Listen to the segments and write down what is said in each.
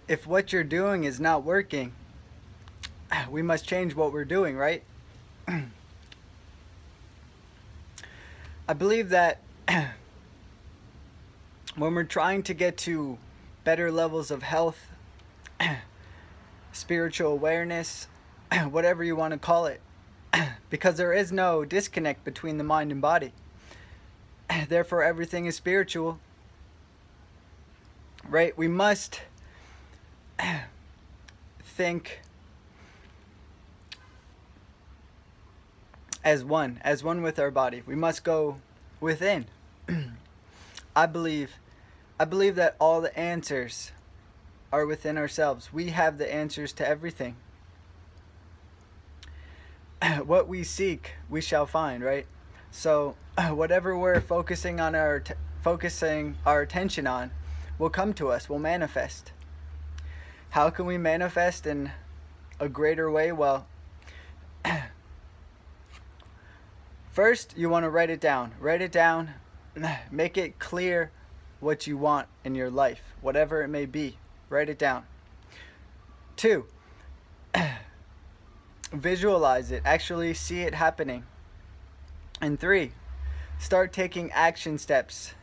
if what you're doing is not working, we must change what we're doing, right? I believe that when we're trying to get to better levels of health, spiritual awareness, whatever you want to call it, because there is no disconnect between the mind and body. Therefore, everything is spiritual, right? We must think as one with our body. We must go within. I believe that all the answers are within ourselves. We have the answers to everything. What we seek, we shall find, right? So whatever we're focusing our attention on will come to us, will manifest. How can we manifest in a greater way? Well, first you want to write it down. Write it down. Make it clear what you want in your life, whatever it may be. Write it down. 2, visualize it. Actually see it happening. And 3, start taking action steps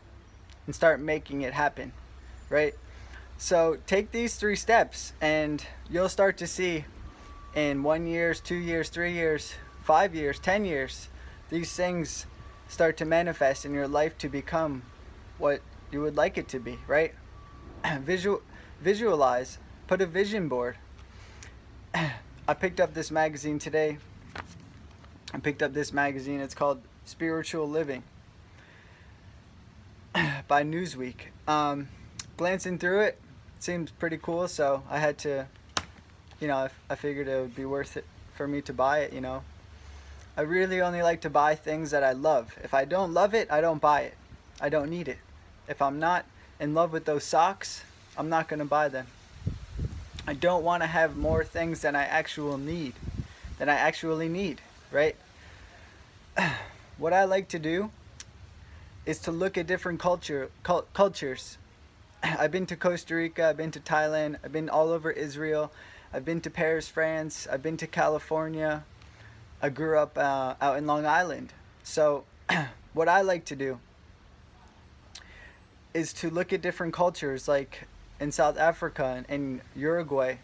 and start making it happen, right? So take these 3 steps and you'll start to see in 1 year, 2 years, 3 years, 5 years, 10 years, these things start to manifest in your life to become what you would like it to be, right? Visualize, put a vision board. I picked up this magazine today. It's called Spiritual Living by Newsweek. Glancing through it, seems pretty cool, so I had to, I figured it would be worth it for me to buy it, I really only like to buy things that I love. If I don't love it, I don't buy it. I don't need it. If I'm not in love with those socks, I'm not going to buy them. I don't want to have more things than I actually need, right? What I like to do is to look at different cultures. I've been to Costa Rica, I've been to Thailand, I've been all over Israel, I've been to Paris, France, I've been to California. I grew up out in Long Island. So what I like to do is to look at different cultures, like in South Africa and Uruguay.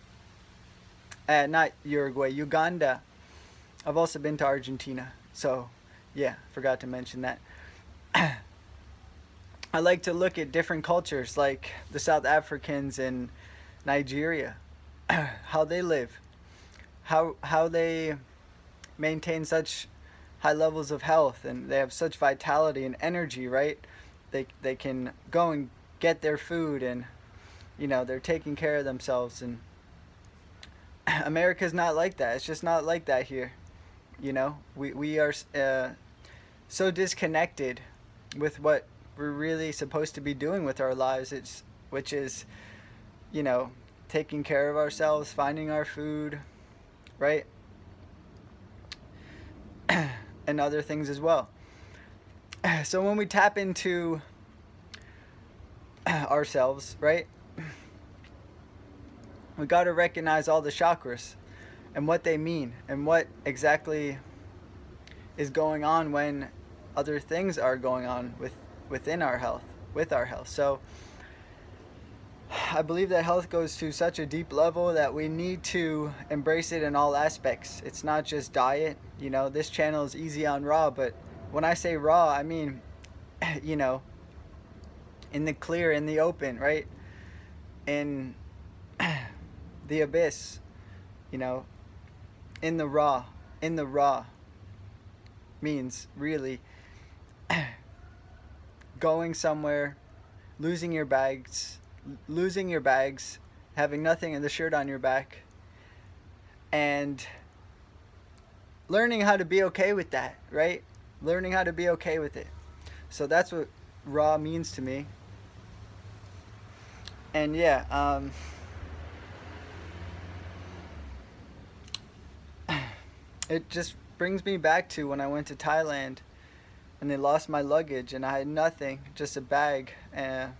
Not Uruguay, Uganda. I've also been to Argentina. So yeah, forgot to mention that. I like to look at different cultures, like the South Africans in Nigeria, how they live, how they maintain such high levels of health, and they have such vitality and energy, right? They can go and get their food, and they're taking care of themselves. And America's not like that. It's just not like that here. We are so disconnected with what we're really supposed to be doing with our lives, which is taking care of ourselves, finding our food, right? And other things as well. So when we tap into ourselves, right, we got to recognize all the chakras and what they mean and what exactly is going on when other things are going on within our health, with our health. So I believe that health goes to such a deep level that we need to embrace it in all aspects. It's not just diet. This channel is easy on raw, but when I say raw, I mean, in the clear, in the open, right? In the abyss, in the raw. In the raw means really going somewhere, losing your bags, having nothing in the shirt on your back, and learning how to be okay with that, right? Learning how to be okay with it. So that's what raw means to me. And yeah, it just brings me back to when I went to Thailand and they lost my luggage and I had nothing, just a bag and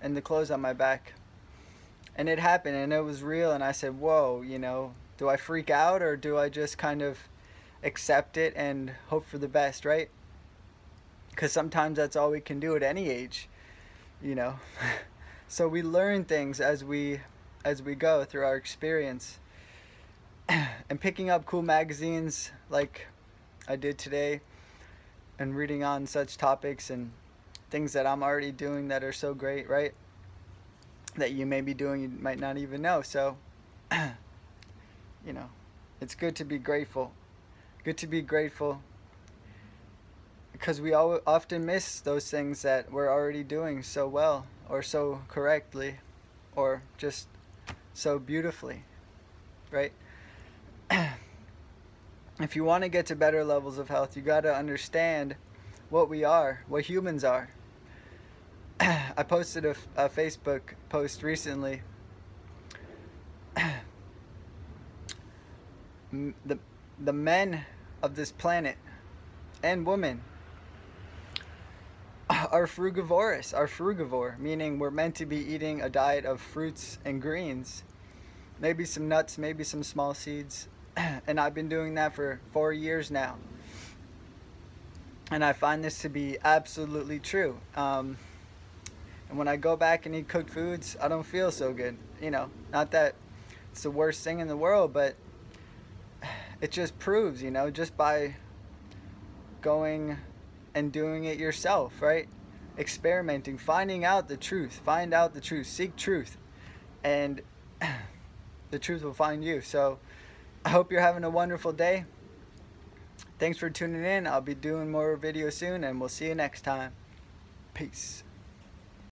the clothes on my back. And it happened, and it was real, and I said, whoa, you know, do I freak out, or do I just kind of accept it and hope for the best, right? Because sometimes that's all we can do at any age, you know. So we learn things as we go through our experience. And picking up cool magazines like I did today, and reading on such topics and things that I'm already doing that are so great, right? That you may be doing, you might not even know. So, you know, it's good to be grateful. Good to be grateful, because we often miss those things that we're already doing so well, or so correctly, or just so beautifully, right? If you want to get to better levels of health, you got to understand what we are, what humans are. I posted a Facebook post recently. The men of this planet and women are frugivorous, are frugivore, meaning we're meant to be eating a diet of fruits and greens, maybe some nuts, maybe some small seeds. And I've been doing that for 4 years now. And I find this to be absolutely true. And when I go back and eat cooked foods, I don't feel so good. You know, not that it's the worst thing in the world, but it just proves, you know, just by going and doing it yourself, right? Experimenting, finding out the truth, find out the truth, seek truth, and the truth will find you. So I hope you're having a wonderful day. Thanks for tuning in. I'll be doing more videos soon, and we'll see you next time. Peace.